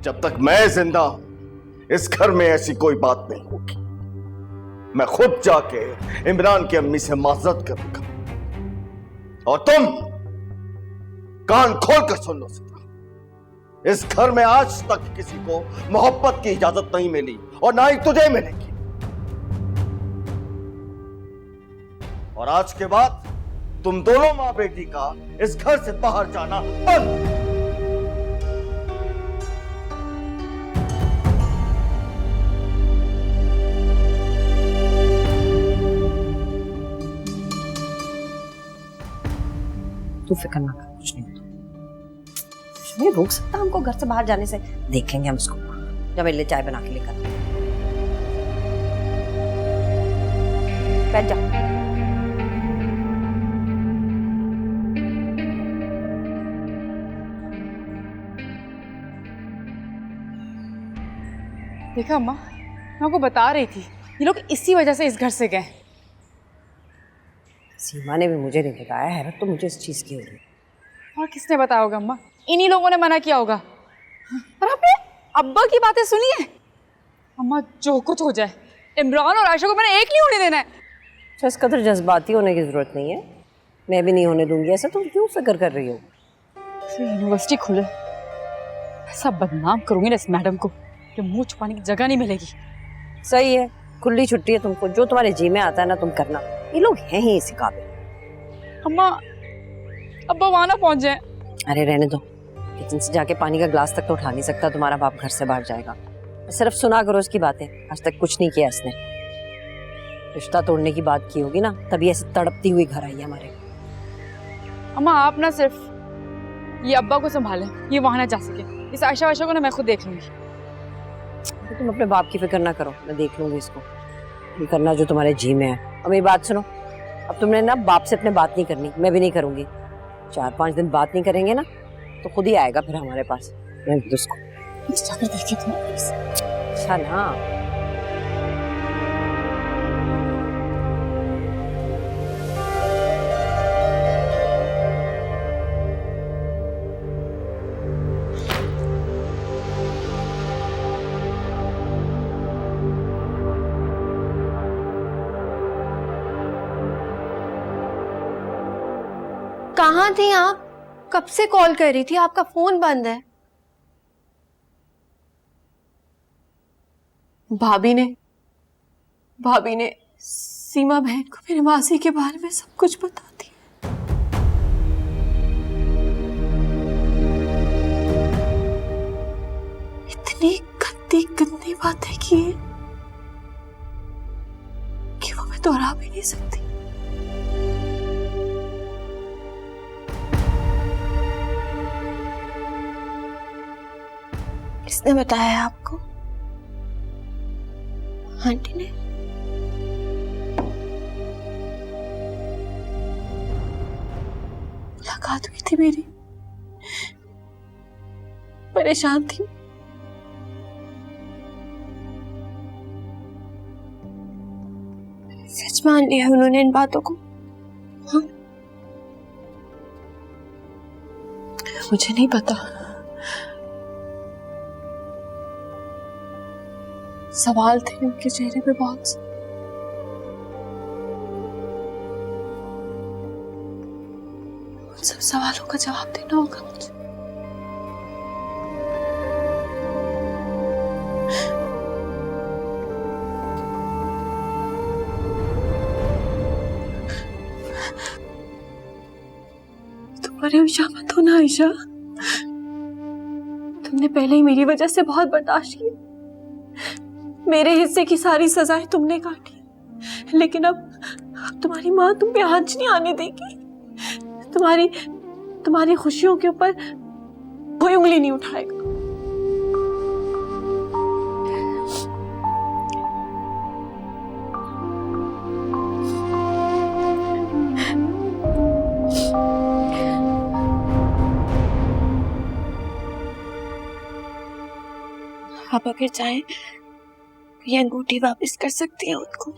जब तक मैं जिंदा हूं इस घर में ऐसी कोई बात नहीं होगी। मैं खुद जाके इमरान की अम्मी से माजरत करूंगा। और तुम कान खोल कर सुन लो सिद्रा, इस घर में आज तक किसी को मोहब्बत की इजाजत नहीं मिली और ना ही तुझे मिलेगी। और आज के बाद तुम दोनों मां बेटी का इस घर से बाहर जाना बंद। तू फिक्र ना कर, कुछ नहीं होता। कुछ नहीं रोक सकता हमको घर से बाहर जाने से। देखेंगे हम उसको। जब मेरे लिए चाय बना के लेकर बैठ जा। देखा अम्मा, मैं आपको बता रही थी ये लोग इसी वजह से इस घर से गए। सीमा ने भी मुझे नहीं बताया। हैरत तो मुझे इस चीज की हो रही है। और किसने बताया होगा अम्मा? इन्हीं लोगों ने मना किया होगा। और आपने अब्बा की बातें सुनी है? अम्मा जो कुछ हो जाए इमरान और आयशा को मैंने एक नहीं होने देना है। तो इस कदर जज्बाती होने की जरूरत नहीं है। मैं भी नहीं होने दूंगी। ऐसा तुम क्यों फिक्र कर रही हो? यूनिवर्सिटी खुले ऐसा बदनाम करूंगी ना इस मैडम को कि मुंह छुपाने की जगह नहीं मिलेगी। सही है, खुली छुट्टी है तुमको। जो तुम्हारे जी में आता है ना तुम करना। ये लोग हैं ही इसी काबिल। अम्मा अब्बा वहां ना पहुंच जाए। अरे रहने दो। किचन से जाके पानी का ग्लास तक तो उठा नहीं सकता तुम्हारा बाप घर से बाहर जाएगा। सिर्फ सुना करो उसकी बातें। आज तक कुछ नहीं किया इसने। रिश्ता तोड़ने की बात की होगी ना, तभी ऐसे तड़पती हुई घर आई है हमारे। अम्मा आप ना सिर्फ ये अब्बा को संभालें, ये वहां ना जा सके। इस आयशा वायशा को ना मैं खुद देख लूंगी। तो तुम अपने बाप की फिक्र ना करो, मैं देख लूंगी इसको। ये करना जो तुम्हारे जी में है। और मेरी बात सुनो, अब तुमने ना बाप से अपने बात नहीं करनी, मैं भी नहीं करूंगी। 4-5 दिन बात नहीं करेंगे ना तो खुद ही आएगा फिर हमारे पास। मैं उसको जाकर देखिए तुम। अच्छा ना। कहाँ थी आप? कब से कॉल कर रही थी, आपका फोन बंद है। भाभी ने सीमा बहन को मेरे मासी के बारे में सब कुछ बता दिया। इतनी गंदी गंदी बातें की है कि वो मैं दोहरा भी नहीं सकती। किसने बताया आपको? आंटी ने? मुलाकात हुई थी मेरी, परेशान थी। सच मान लिया उन्होंने इन बातों को। हाँ? मुझे नहीं पता। सवाल थे उनके चेहरे पे बहुत से। उन सब सवालों का जवाब देना होगा मुझे। तुम परेशान मत हो ना आयशा। तुमने पहले ही मेरी वजह से बहुत बर्दाश्त किया। मेरे हिस्से की सारी सजाएं तुमने काटी, लेकिन अब तुम्हारी माँ तुम पे आंच नहीं आने देगी। तुम्हारी खुशियों के ऊपर कोई उंगली नहीं उठाएगा। आप अगर चाहें ये अंगूठी वापस कर सकती हैं उनको।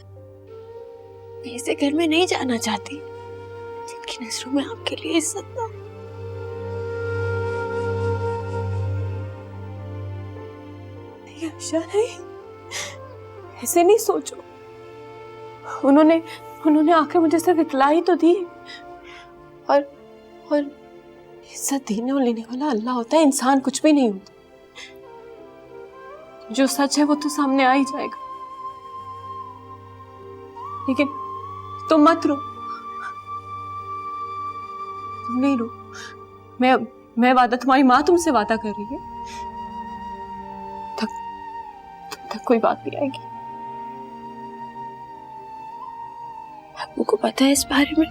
मैं इसे घर में नहीं जाना चाहती जिनकी नजरों में आपके लिए इज्जत ना। आयशा नहीं, ऐसे नहीं सोचो। उन्होंने आकर मुझे सिर्फ इतला ही तो दी, और इज्जत देने और लेने वाला अल्लाह होता है, इंसान कुछ भी नहीं होता। जो सच है वो तो सामने आ ही जाएगा। लेकिन तुम मत रो, तुम नहीं रो। मैं वादा, तुम्हारी माँ तुमसे वादा कर रही है, तुम तक कोई बात नहीं आएगी। अब्बू को पता है इस बारे में,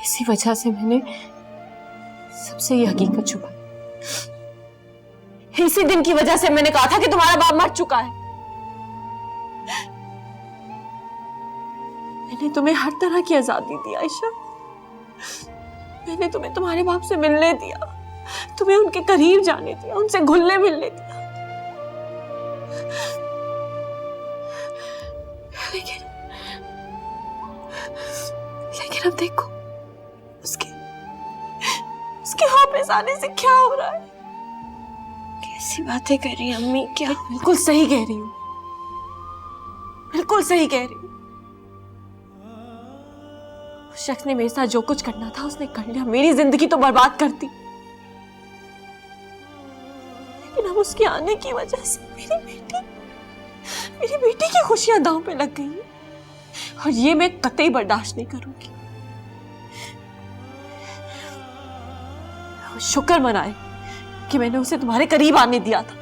इसी वजह से मैंने सबसे ये हकीकत छुपाई। इसी दिन की वजह से मैंने कहा था कि तुम्हारा बाप मर चुका है। मैंने तुम्हें हर तरह की आजादी दी आयशा। मैंने तुम्हें तुम्हारे बाप से मिलने दिया, तुम्हें उनके करीब जाने दिया, उनसे घुलने मिलने दिया। लेकिन अब देखो उसके वापस आने से क्या हो रहा है। कैसी बातें कर रही हैं अम्मी? क्या? बिल्कुल सही कह रही हूँ, बिल्कुल सही कह रही हूँ। उस शख्स ने मेरे साथ जो कुछ करना था उसने कर लिया, मेरी जिंदगी तो बर्बाद कर दी। लेकिन अब उसके आने की वजह से मेरी बेटी की खुशियां दांव पे लग गई हैं, और ये मैं कतई बर्दाश्त नहीं करूंगी। शुक्र मनाए कि मैंने उसे तुम्हारे करीब आने दिया था।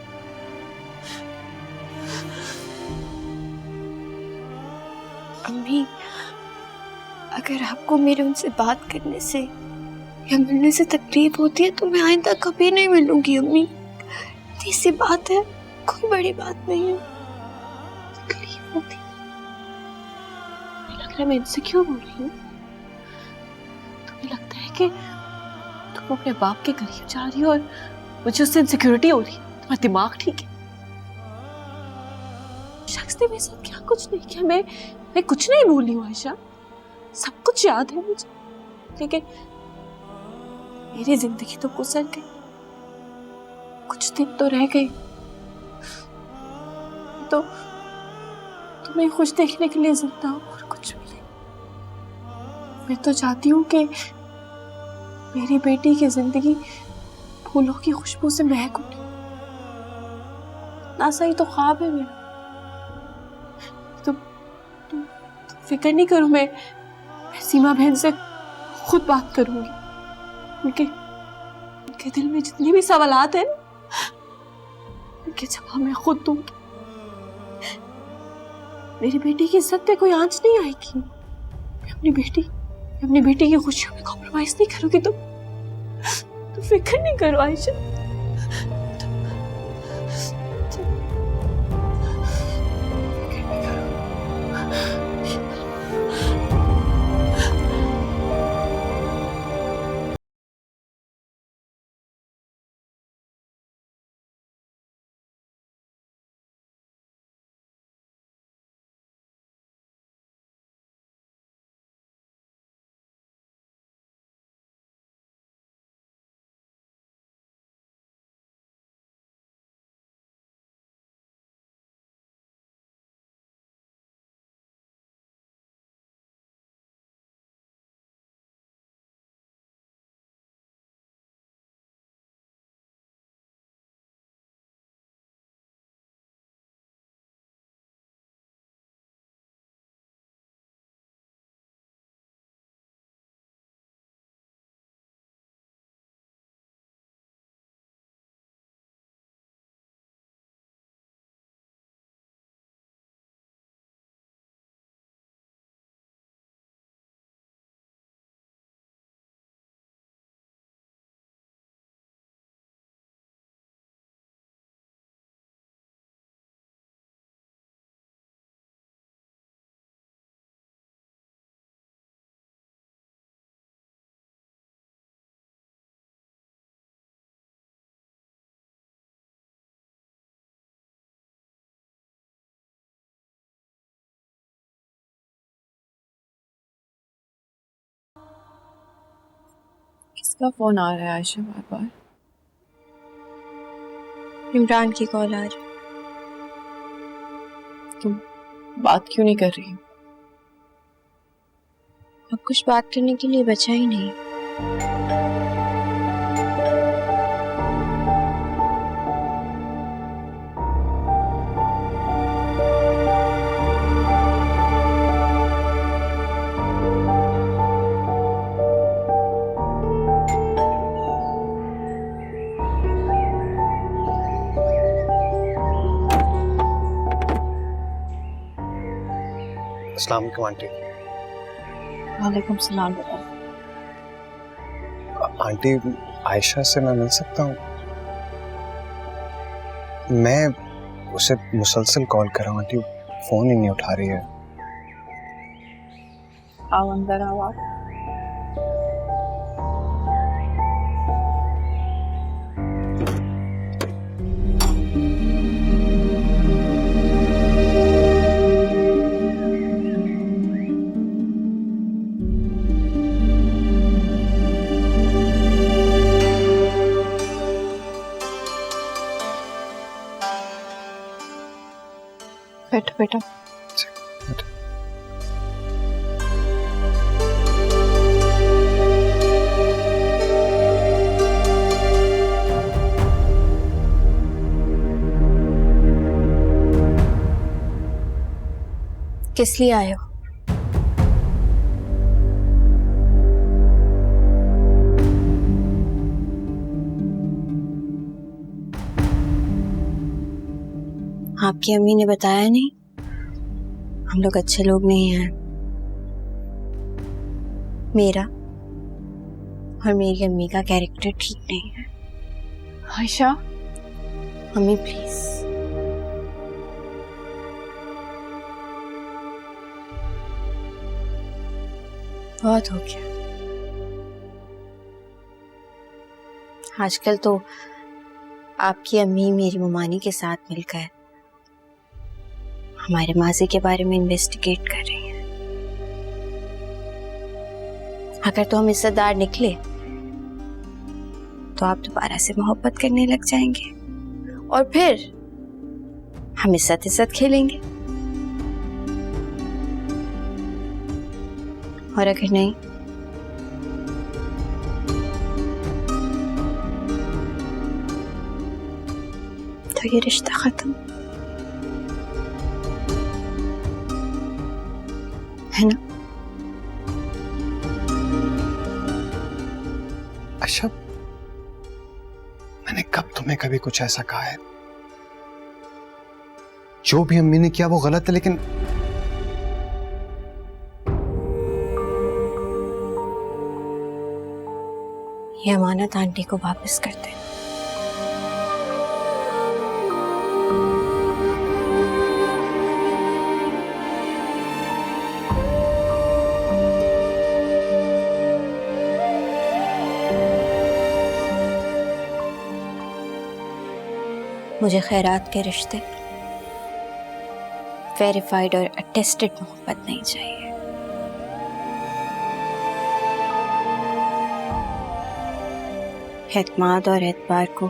अम्मी, अगर आपको मेरे उनसे बात करने से या मिलने से तकलीफ होती है तो मैं आइंदा कभी नहीं मिलूंगी अम्मी। इतनी सी बात है, कोई बड़ी बात नहीं है। तकलीफ होती, मुझे लग रहा है मैं इनसिक्योर हो रही हूँ। तुम्हें लगता है कि तुम अपने बाप के करीब जा रही हो और मुझे उससे इनसिक्योरिटी हो रही है? तुम्हारा दिमाग ठीक है? शख्स ने मेरे साथ क्या कुछ नहीं किया, मैं कुछ नहीं भूली हूँ आयशा, सब कुछ याद है मुझे। लेकिन मेरी जिंदगी तो गुजर गई, कुछ दिन तो रह गए। तो तुम्हें खुश देखने के लिए जिंदा हूँ और कुछ भी नहीं। मैं तो चाहती हूँ कि मेरी बेटी की जिंदगी फूलों की खुशबू से महक उठे। ना सही तो ख्वाब है मेरा। तुम फिक्र नहीं करो, मैं सीमा बहन से खुद बात करूंगी। उनके दिल में जितनी भी सवालात हैं उनके जवाब मैं खुद दूंगी। मेरी बेटी की इज्जत पे कोई आंच नहीं आएगी। मैं अपनी बेटी की खुशियों में कॉम्प्रोमाइज नहीं करूंगी। तुम फिक्र नहीं करो आयशा। किसका फोन आ रहा है आयशा बार बार? इमरान की कॉल आ रही। तुम बात क्यों नहीं कर रही हो? अब कुछ बात करने के लिए बचा ही नहीं। अस्सलाम वालेकुम आंटी। वालेकुम सलाम बेटा। आंटी, आयशा से मैं मिल सकता हूँ? मैं उसे मुसलसल कॉल कर रहा हूँ आंटी, फोन ही नहीं उठा रही है। आओ अंदर आओ आप। बैठो बेटा। किस लिए आए हो? आपकी अम्मी ने बताया नहीं? हम लोग अच्छे लोग नहीं हैं। मेरा और मेरी अम्मी का कैरेक्टर ठीक नहीं है। आयशा, अम्मी प्लीज। बहुत हो गया। आजकल तो आपकी अम्मी मेरी ममानी के साथ मिलकर हमारे माजी के बारे में इन्वेस्टिगेट कर रही हैं। अगर तो हम इज्जतदार निकले तो आप दोबारा से मोहब्बत करने लग जाएंगे और फिर हम इज्जत खेलेंगे। और अगर नहीं तो ये रिश्ता खत्म, है ना? अच्छा, मैंने कब तुम्हें कभी कुछ ऐसा कहा है? जो भी अम्मी ने किया वो गलत है, लेकिन ये अमानत आंटी को वापस कर दें। मुझे खैरात के रिश्ते, वेरीफाइड और अटेस्टेड मोहब्बत नहीं चाहिए। एतमाद और एतबार को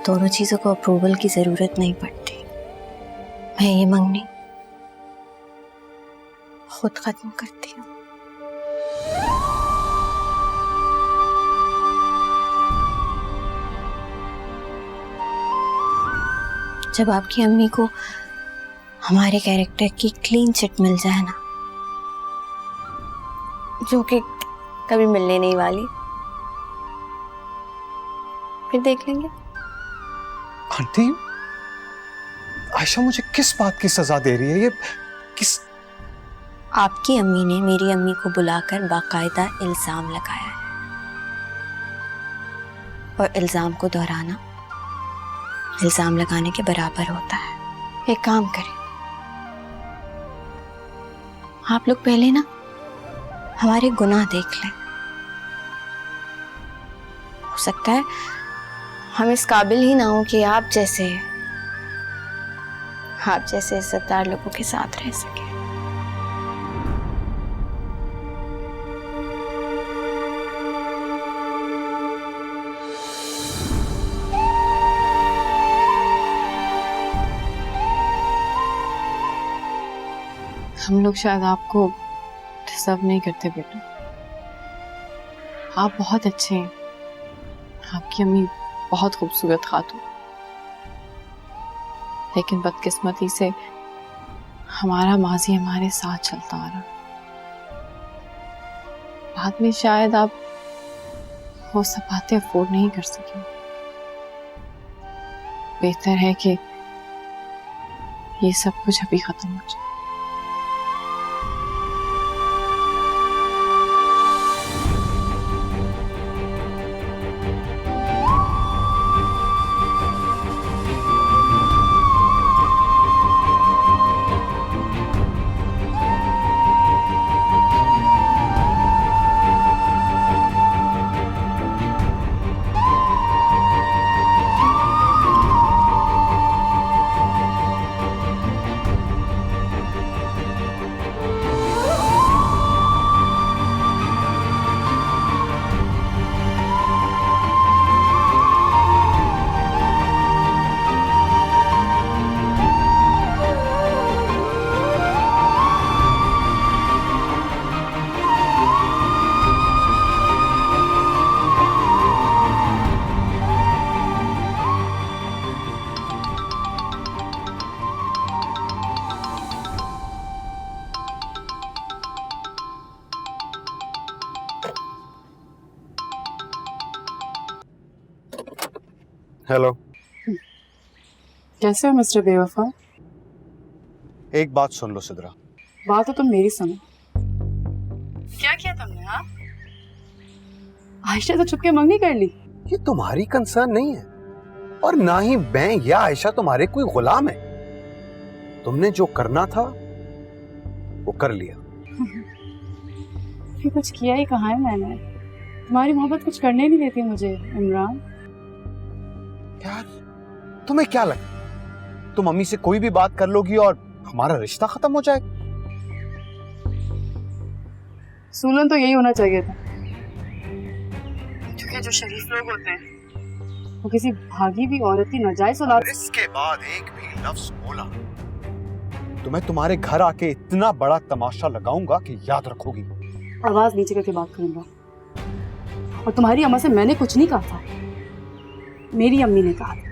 दोनों चीजों को अप्रूवल की जरूरत नहीं पड़ती। मैं ये मंगनी खुद खत्म करती हूँ। जब आपकी अम्मी को हमारे कैरेक्टर की क्लीन चिट मिल जाए ना, जो कि कभी मिलने नहीं वाली, फिर देख लेंगे। आंटी, आयशा मुझे किस बात की सजा दे रही है? ये किस? आपकी अम्मी ने मेरी अम्मी को बुलाकर बाकायदा इल्जाम लगाया है और इल्जाम को दोहराना इल्जाम लगाने के बराबर होता है। एक काम करें, आप लोग पहले ना हमारे गुनाह देख लें। हो सकता है हम इस काबिल ही ना हो कि आप जैसे इज्जतदार लोगों के साथ रह सके। हम लोग शायद आपको डिस्टर्ब नहीं करते बेटा। आप बहुत अच्छे हैं। आपकी अम्मी बहुत खूबसूरत खातून, लेकिन बदकिस्मती से हमारा माजी हमारे साथ चलता आ रहा। बाद में शायद आप वो सब बातें अफोर्ड नहीं कर सके। बेहतर है कि ये सब कुछ अभी खत्म हो जाए। हेलो। कैसे हो मिस्टर बेवफा? एक बात सुन लो सिद्रा। बात तो तुम मेरी सुनो। क्या किया तुमने? हाँ, आयशा तो चुपके मंगनी कर ली। ये तुम्हारी कंसर्न नहीं है, और ना ही मैं या आयशा तुम्हारे कोई गुलाम है। तुमने जो करना था वो कर लिया। फिर कुछ किया ही कहाँ है मैंने? तुम्हारी मोहब्बत कुछ करने नहीं देती मुझे इमरान। यार तुम्हें क्या लगा तुम मम्मी से कोई भी बात कर लोगी और हमारा रिश्ता खत्म हो जाएगा? सुलन तो यही होना चाहिए था, क्योंकि जो शरीफ लोग होते हैं वो किसी भागी भी औरत की नाजायज औलाद। इसके बाद एक भी लफ्ज बोला तो मैं तुम्हारे घर आके इतना बड़ा तमाशा लगाऊंगा कि याद रखोगी। आवाज नीचे करके बात करूंगा। और तुम्हारी अम्मा से मैंने कुछ नहीं कहा था, मेरी अम्मी ने कहा था।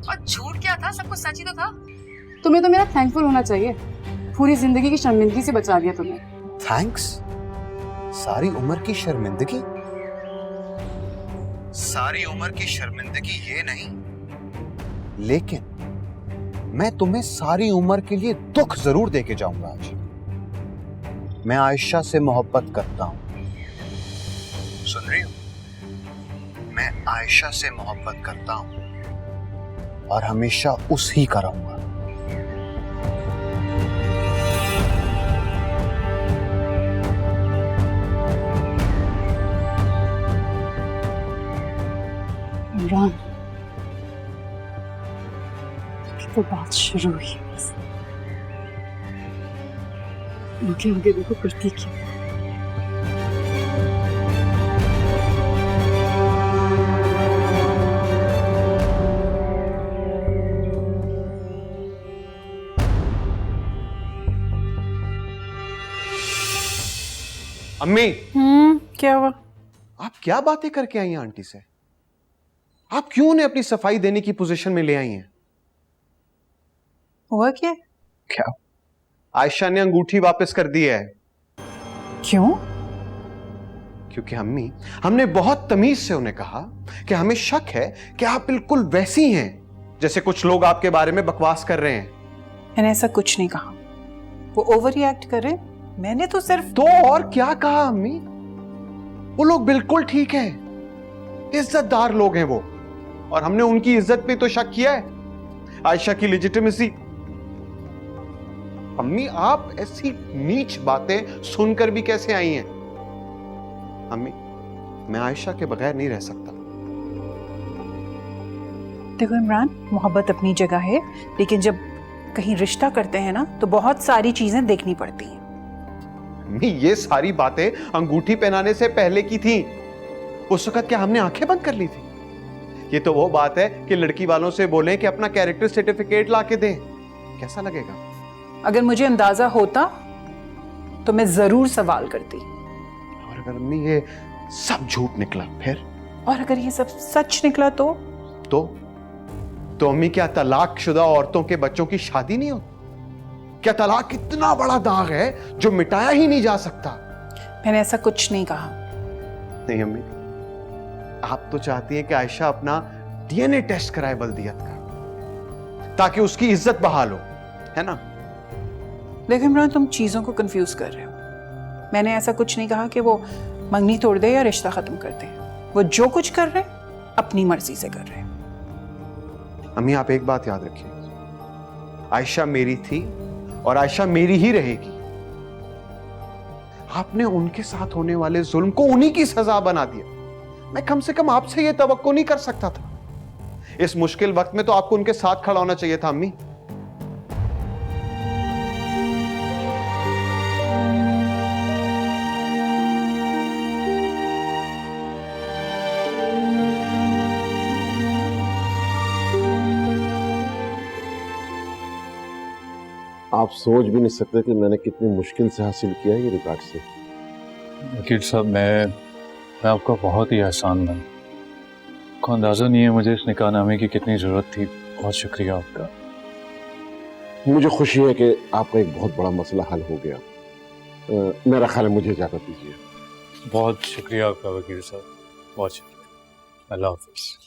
और झूठ क्या था? सब कुछ सच ही तो था। तुम्हें तो मेरा थैंकफुल होना चाहिए। पूरी जिंदगी की शर्मिंदगी से बचा दिया तुमने। थैंक्स? सारी उम्र की शर्मिंदगी? सारी उम्र की शर्मिंदगी ये नहीं, लेकिन मैं तुम्हें सारी उम्र के लिए दुख जरूर देके जाऊंगा। आज मैं आयशा से मोहब्बत करता हूं। सुन रही हो? मैं आयशा से मोहब्बत करता हूं और हमेशा उसी का रहूंगा। इमरान, तो बात शुरू हुई है बस। आगे आगे देखो करती क्या। अम्मी, क्या हुआ? आप क्या बातें करके आई हैं आंटी से? आप क्यों उन्हें अपनी सफाई देने की पोजीशन में ले आई हैं? हुआ क्या? क्या? आयशा ने अंगूठी वापस कर दी है। क्यों? क्योंकि अम्मी, हमने बहुत तमीज से उन्हें कहा कि हमें शक है कि आप बिल्कुल वैसी हैं जैसे कुछ लोग आपके बारे में बकवास कर रहे हैं। मैंने ऐसा कुछ नहीं कहा। वो ओवर रिएक्ट कर रहे हैं। मैंने तो सिर्फ। तो और क्या कहा अम्मी? वो लोग बिल्कुल ठीक हैं, इज्जतदार लोग हैं वो, और हमने उनकी इज्जत पे तो शक किया है, आयशा की लेजिटिमेसी। अम्मी, आप ऐसी नीच बातें सुनकर भी कैसे आई हैं? अम्मी, मैं आयशा के बगैर नहीं रह सकता। देखो इमरान, मोहब्बत अपनी जगह है, लेकिन जब कहीं रिश्ता करते हैं ना तो बहुत सारी चीजें देखनी पड़ती हैं। अम्मी, ये सारी बातें अंगूठी पहनाने से पहले की थी। उस वक्त क्या हमने आंखें बंद कर ली थी? ये तो वो बात है कि लड़की वालों से बोलें कि अपना कैरेक्टर सर्टिफिकेट ला के दें। कैसा लगेगा? अगर मुझे अंदाजा होता तो मैं जरूर सवाल करती। और अगर अम्मी ये सब झूठ निकला फिर? और अगर ये सब सच निकला तो अम्मी, क्या तलाकशुदा औरतों के बच्चों की शादी नहीं होती? क्या तलाक इतना बड़ा दाग है जो मिटाया ही नहीं जा सकता? मैंने ऐसा कुछ नहीं कहा। नहीं अम्मी, आप तो चाहती हैं कि आयशा अपना डीएनए टेस्ट कराए बल्दियत का, ताकि उसकी इज्जत बहाल हो, है ना? देखो इमरान, तुम चीजों को कंफ्यूज कर रहे हो। मैंने ऐसा कुछ नहीं कहा कि वो मंगनी तोड़ दे या रिश्ता खत्म कर दे। वो जो कुछ कर रहे हैं अपनी मर्जी से कर रहे हैं। अम्मी, आप एक बात याद रखिए, आयशा मेरी थी और आयशा मेरी ही रहेगी। आपने उनके साथ होने वाले जुल्म को उन्हीं की सजा बना दिया। मैं कम से कम आपसे यह तवक्को नहीं कर सकता था। इस मुश्किल वक्त में तो आपको उनके साथ खड़ा होना चाहिए था अम्मी। आप सोच भी नहीं सकते कि मैंने कितनी मुश्किल से हासिल किया है ये रिकॉर्ड से। वकील साहब, मैं आपका बहुत ही एहसानमंद। को अंदाज़ा नहीं है मुझे इस निकाहनामे की कितनी ज़रूरत थी। बहुत शुक्रिया आपका। मुझे खुशी है कि आपका एक बहुत बड़ा मसला हल हो गया। मेरा ख्याल है मुझे इजाज़त दीजिए। बहुत शुक्रिया आपका वकील साहब, बहुत शुक्रिया। अल्लाह हाफ़िज़।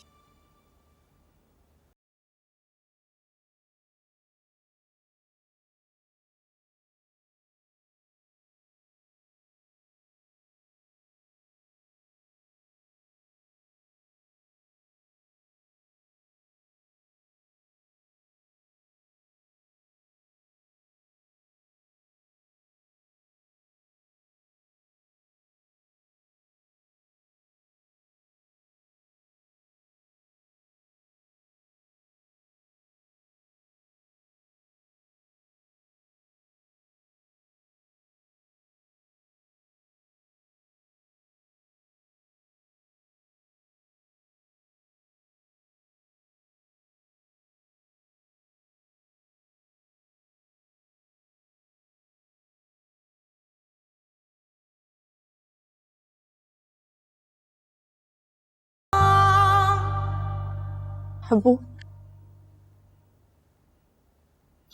अबू,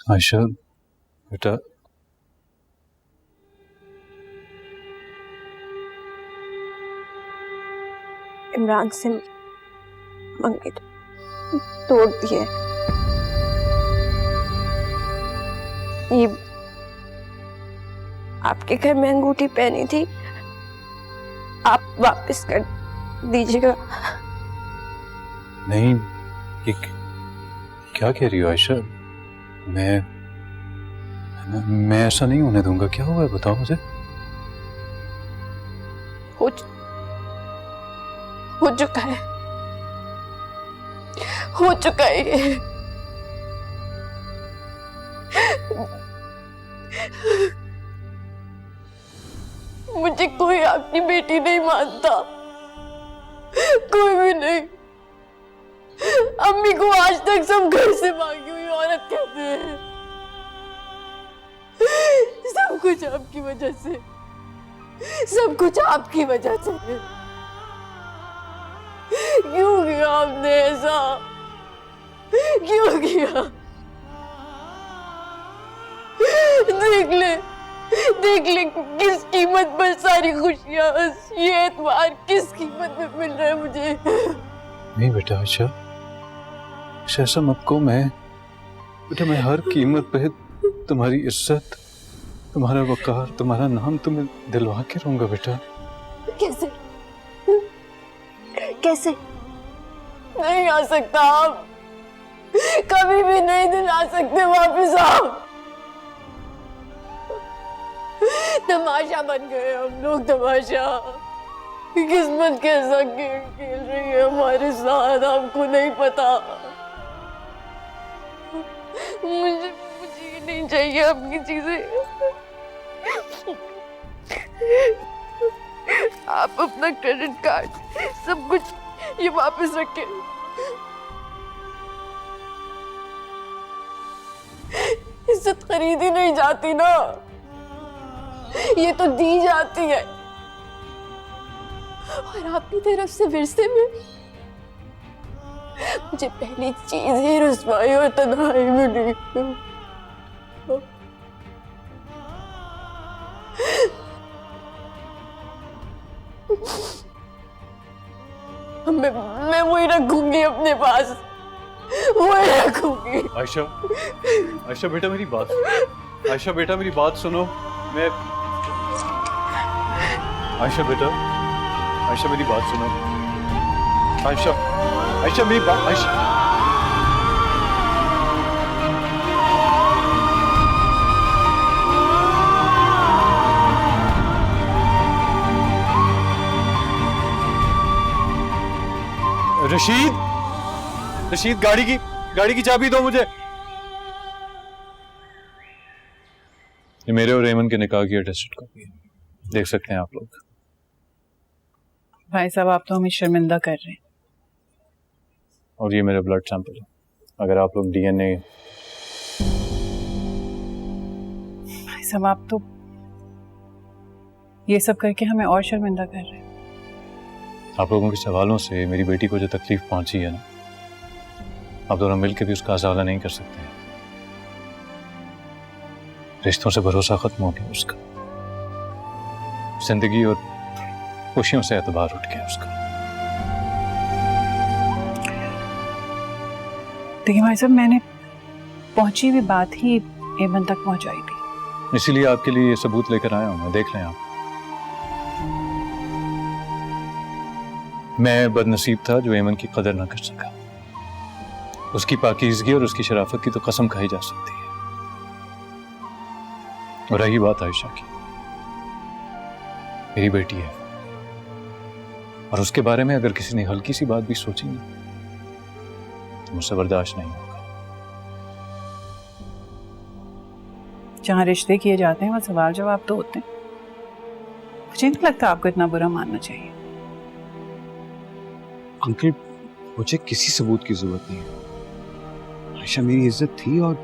आयशा बेटा, इमरान से मंगनी तोड़ दिए। ये आपके घर में अंगूठी पहनी थी, आप वापस कर दीजिएगा। नहीं, ये क्या कह रही हो आयशा? मैं ऐसा नहीं होने दूंगा। क्या हुआ है बताओ मुझे। हो चुका है, हो चुका है ये। मुझे कोई आपकी बेटी नहीं मानता, कोई भी नहीं। अम्मी को आज तक सब घर से भागी हुई औरत कहते हैं। सब कुछ आपकी वजह से, सब कुछ आपकी वजह से। क्यों किया आपने ऐसा? क्यों किया? देख ले किस कीमत पर सारी खुशियां, ये एतबार किस कीमत में मिल रहा है मुझे। नहीं बेटा आयशा, ऐसा मत को। मैं हर कीमत पे तुम्हारी इज्जत, तुम्हारा वकार, तुम्हारा नाम तुम्हें दिलवा के रहूंगा बेटा। कैसे कैसे नहीं आ सकता आप? कभी भी नहीं दिला सकते वापस आप। तमाशा बन गए हम लोग, तमाशा। किस्मत कैसा खेल खेल रही है हमारे साथ, आपको नहीं पता। मुझे ये नहीं चाहिए आपकी चीजें। आप अपना क्रेडिट कार्ड, सब कुछ ये वापस रखें। इज्जत खरीदी नहीं जाती ना। ये तो दी जाती है, और आपकी तरफ से विरसे में मुझे पहली चीज ही रुसवाई और तन्हाई मिली। मैं वही रखूंगी अपने पास, वही रखूंगी। आयशा, आयशा बेटा मेरी बात, आयशा बेटा मेरी बात सुनो। मैं आयशा बेटा, आयशा मेरी बात सुनो। आयशा, आयशा मेरी बात, आयशा रशीद, रशीद गाड़ी की चाबी दो मुझे। ये मेरे और रेमन के निकाह की अटेस्टेड कॉपी है, देख सकते हैं आप लोग। भाई साहब आप तो हमें शर्मिंदा कर रहे हैं। और ये मेरा ब्लड सैंपल है, अगर आप लोग डीएनए। भाई साहब आप तो ये सब करके हमें और शर्मिंदा कर रहे हैं। आप लोगों के सवालों से मेरी बेटी को जो तकलीफ पहुंची है ना, आप दोनों मिलकर भी उसका अजाला नहीं कर सकते हैं। रिश्तों से भरोसा खत्म हो गया उसका, जिंदगी और खुशियों से एतबार उठ गया उसका। देखिए भाई साहब, मैंने पहुंची हुई बात ही एमन तक पहुंचाई थी, इसीलिए आपके लिए ये सबूत लेकर आया हूं मैं, देख लें आप। मैं बदनसीब था जो एमन की कदर ना कर सका। उसकी पाकीज़गी और उसकी शराफत की तो कसम खाई जा सकती है। और रही बात आयशा की, मेरी बेटी है, और उसके बारे में अगर किसी ने हल्की सी बात भी सोची ना तो मुझसे बर्दाश्त नहीं होगा। जहां रिश्ते किए जाते हैं वहां सवाल जवाब तो होते हैं। मुझे नहीं लगता आपको इतना बुरा मानना चाहिए। अंकल, मुझे किसी सबूत की जरूरत नहीं है। आयशा मेरी इज्जत थी और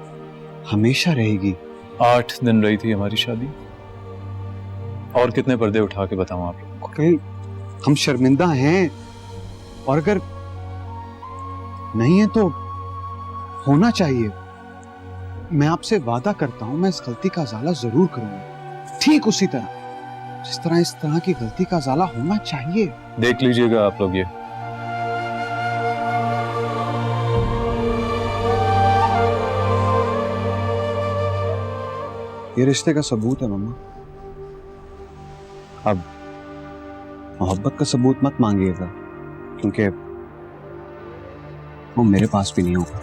हमेशा रहेगी। 8 दिन रही थी हमारी शादी, और कितने पर्दे उठा के बताऊं आप लोगों को। अंकल, हम शर्मिंदा हैं, और अगर नहीं है तो होना चाहिए। मैं आपसे वादा करता हूं, मैं इस गलती का अजाला जरूर करूंगा, ठीक उसी तरह जिस तरह इस तरह की गलती का अजाला होना चाहिए। देख लीजिएगा आप लोग, ये रिश्ते का सबूत है मम्मा। अब मोहब्बत का सबूत मत मांगिएगा, क्योंकि वो मेरे पास भी नहीं होगा।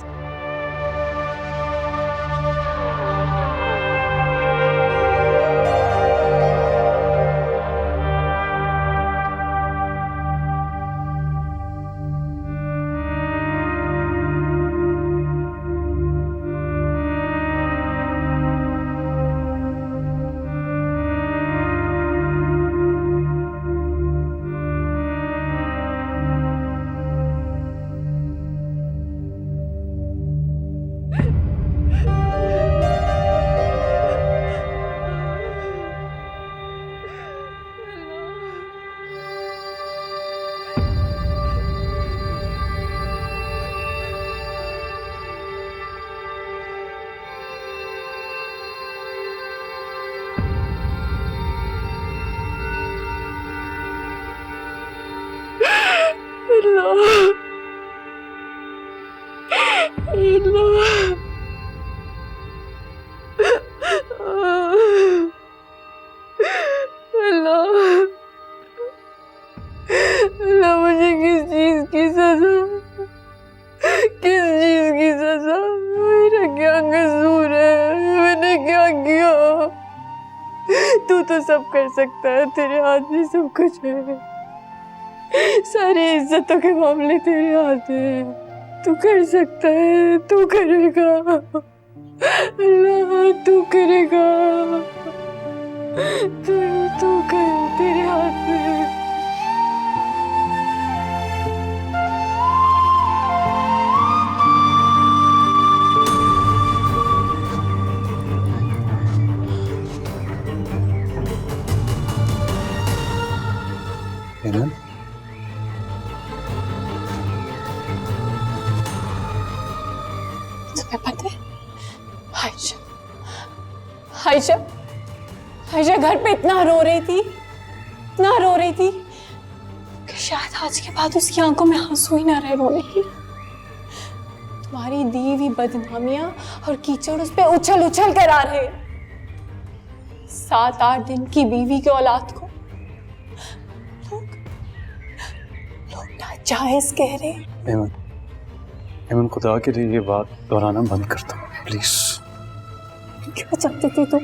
मुझे किस चीज की सजा, किस चीज की सजा? मेरा क्या कसूर है? मैंने क्या किया? तू तो सब कर सकता है, तेरे हाथ में सब कुछ है। सारी इज्जतों के मामले तेरे हाथ में, तू कर सकता है, तू करेगा। अल्लाह, तू करेगा, तू कर, तेरे हाथ में। आयशा आयशा घर पे इतना रो रही थी कि शायद आज के बाद उसकी आंखों में आंसू ही ना रहे रोने की। तुम्हारी दी हुई बदनामियां और कीचड़ उस पे उछल उछल कर आ रहे। 7-8 दिन की बीवी की औलाद को लोग नाजायज कह रहे। हेमन खुदा के लिए ये बात दोहराना बंद कर दो प्लीज। क्या चाहते थे तुम?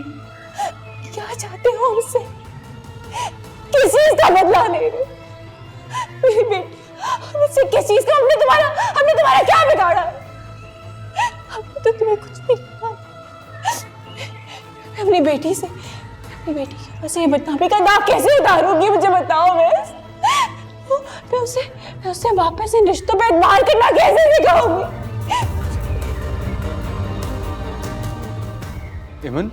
क्या चाहते हो हमसे? किस चीज का बदला ले रहे? मेरी बेटी, हमसे किस चीज का? हमने तुम्हारा क्या बिगाड़ा? हमने तो तुम्हें कुछ नहीं किया। मैं अपनी बेटी की वजह ये बदनामी का दाग कैसे उतारूंगी? मुझे बताओ। मैं उसे वापस इन रिश्तों पे एतबार करना कैसे सिखाऊंगी? हेमन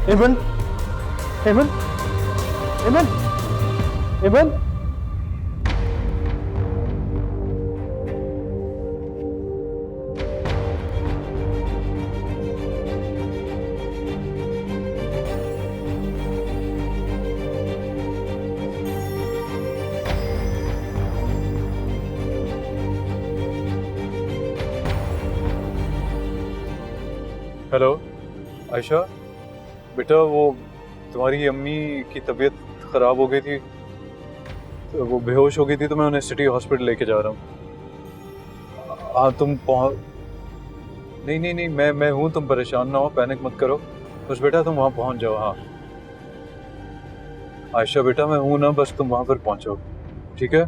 हेमन हेमन हेमन हेमन हेलो आयशा बेटा, वो तुम्हारी अम्मी की तबीयत ख़राब हो गई थी, तो वो बेहोश हो गई थी, तो मैं उन्हें सिटी हॉस्पिटल लेके जा रहा हूँ। हाँ तुम नहीं मैं हूँ, तुम परेशान ना हो, पैनिक मत करो, बस बेटा तुम वहाँ पहुँच जाओ। हाँ आयशा बेटा मैं हूँ ना, बस तुम वहाँ पर पहुँचो, ठीक है?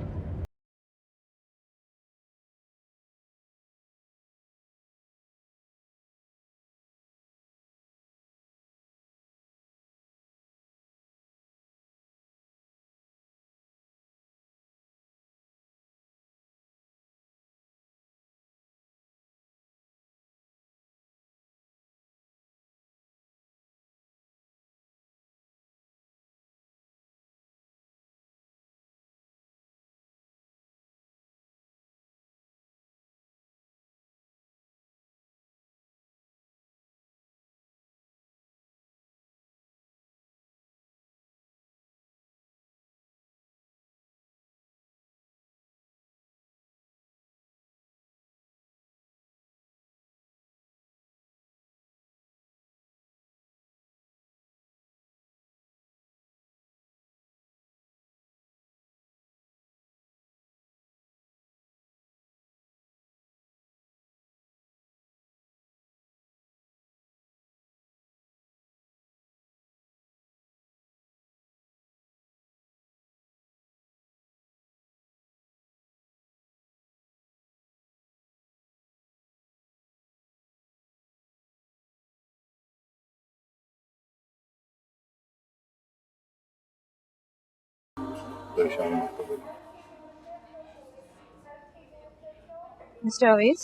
मिस्टर अवेज,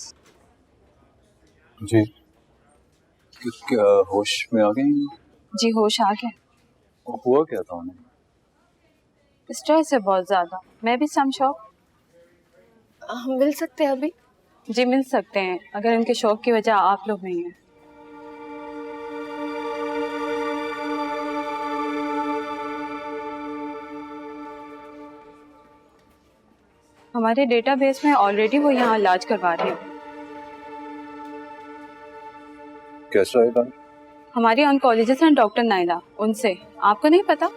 जी क्या होश में आ गई? जी होश आ गया। हुआ क्या था उन्हें? स्ट्रेस है बहुत ज्यादा। मैं भी सम शॉक। हम मिल सकते हैं अभी? जी मिल सकते हैं, अगर उनके शौक की वजह आप लोग नहीं हैं। हमारे डेटाबेस में ऑलरेडी वो यहाँ इलाज करवा रहे हैं। कैसा है इलाज? हमारी ऑन्कोलॉजिस्ट हैं डॉक्टर नाइला, उनसे। आपको नहीं पता?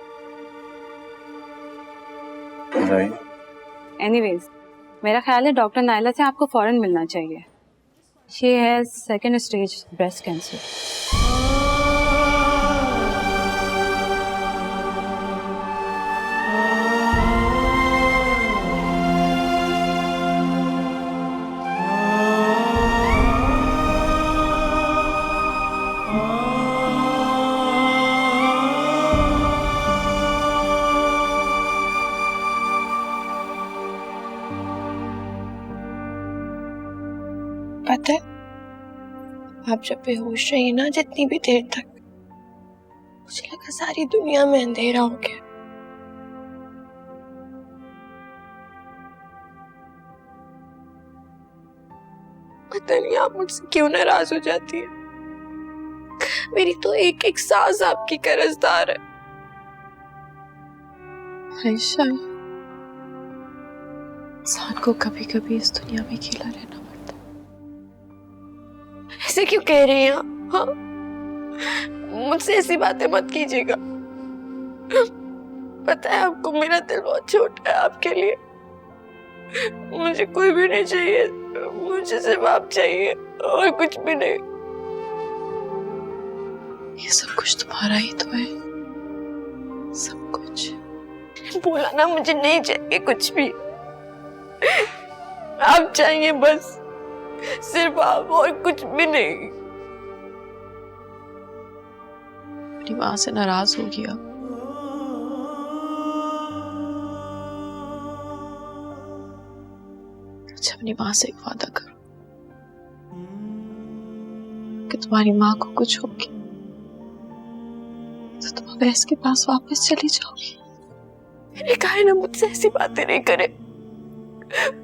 नहीं। एनीवेज, मेरा ख्याल है डॉक्टर नाइला से आपको फौरन मिलना चाहिए। She has 2nd stage breast cancer. पता है, आप जब बेहोश रही ना जितनी भी देर तक, मुझे लगा सारी दुनिया में अंधेरा हो गया। पता नहीं आप मुझसे क्यों नाराज हो जाती है। मेरी तो एक एक सांस आपकी कर्जदार है। आयशा, इंसान को कभी कभी इस दुनिया में अकेला रहना पड़ता है। ऐसे क्यों कह रही हैं आप? हाँ? मुझसे ऐसी बातें मत कीजिएगा। पता है आपको मेरा दिल बहुत छोटा है आपके लिए। मुझे कोई भी नहीं चाहिए, मुझे सिर्फ आप चाहिए और कुछ भी नहीं। ये सब कुछ तुम्हारा ही तो है, सब कुछ। बोला ना मुझे नहीं चाहिए कुछ भी, आप चाहिए बस, सिर्फ आप और कुछ भी नहीं। अपनी माँ से नाराज हो गया। अच्छा, अपनी माँ से एक वादा करो कि तुम्हारी माँ को कुछ होगी तो तुम अवैस के पास वापस चली जाओगी। मैंने कहा है ना मुझसे ऐसी बातें नहीं करे।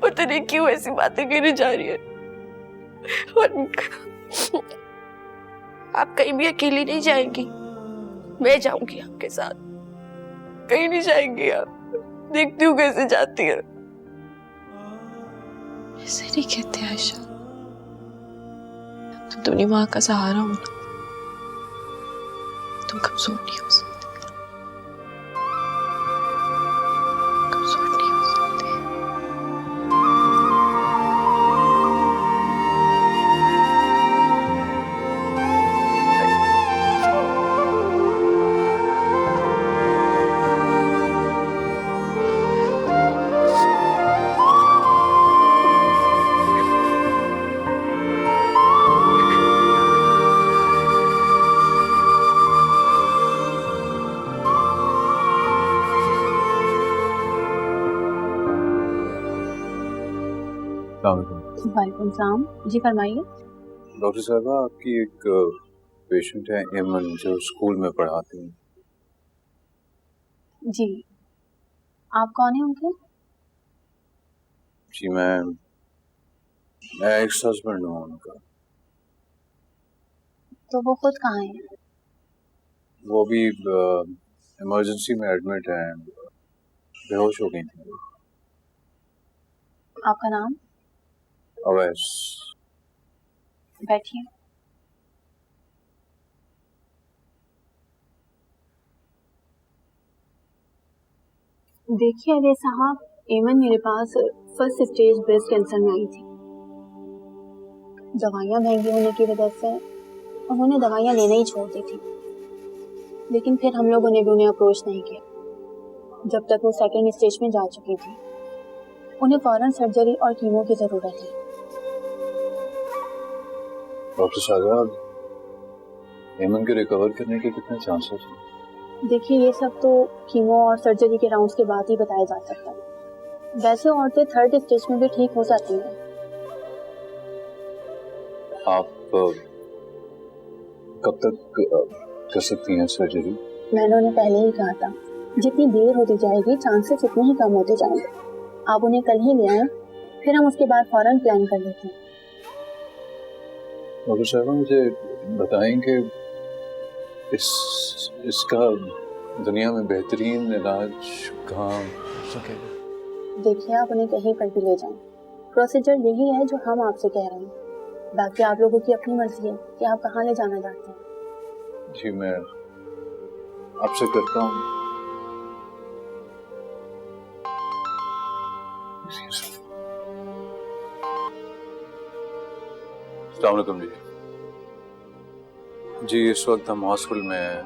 पता नहीं क्यों ऐसी बातें कहने जा रही है। और आप कहीं भी अकेली नहीं जाएंगी, मैं जाऊंगी आपके साथ। कहीं नहीं जाएंगी आप, देखती हूँ कैसे जाती है। ऐसे नहीं कहते आयशा, तुम अपनी माँ का सहारा हो ना, तुम कमजोर नहीं हो सकते, कमजोर नहीं हो सकते। वालेकुम सलाम जी, फरमाइए। डॉक्टर साहबा, आपकी एक पेशेंट है एमन जो स्कूल में पढ़ाती हैं। जी, आप कौन है उनके? जी मैं एक्स हस्बैंड हूँ उनका। तो वो खुद कहाँ है? वो भी इमरजेंसी में एडमिट है, बेहोश हो गई थी। आपका नाम? अवैस। बैठिए। देखिए अजय साहब, एमन मेरे पास फर्स्ट स्टेज ब्रेस्ट कैंसर में आई थी। दवाइयाँ महंगी होने की वजह से उन्होंने दवाइयाँ लेना ही छोड़ दी थी, लेकिन फिर हम लोगों ने भी उन्हें अप्रोच नहीं किया जब तक वो सेकेंड स्टेज में जा चुकी थी। उन्हें फौरन सर्जरी और कीमो की जरूरत है। डॉक्टर साहब, एमन के रिकवर करने के कितने चांसेस हैं? देखिए, ये सब तो कीमो और सर्जरी के राउंड्स के बाद ही बताया जा सकता है। वैसे औरतें थर्ड स्टेज में भी ठीक हो जाती हैं। आप कब तक कर सकती हैं सर्जरी? मैंने उन्हें पहले ही कहा था, जितनी देर होती जाएगी चांसेस उतने ही कम होते जाएंगे। आप उन्हें कल ही ले आए, फिर हम उसके बाद फौरन प्लान कर लेते हैं। डॉक्टर साहब, मुझे बताएंगे इसका दुनिया में बेहतरीन इलाज कहाँ हो सकेगा? देखिए, आप उन्हें कहीं पर भी ले जाएं, प्रोसीजर यही है जो हम आपसे कह रहे हैं। बाकी आप लोगों की अपनी मर्जी है कि आप कहाँ ले जाना चाहते हैं। जी मैं आपसे करता हूँ। अस्सलाम वालेकुम जी। जी इस वक्त हम हॉस्पिटल में हैं।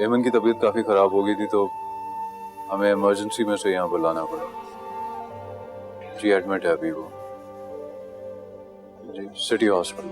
एमन की तबीयत काफ़ी ख़राब हो गई थी तो हमें इमरजेंसी में से यहाँ पर लाना पड़ा। जी एडमिट है अभी वो, जी सिटी हॉस्पिटल।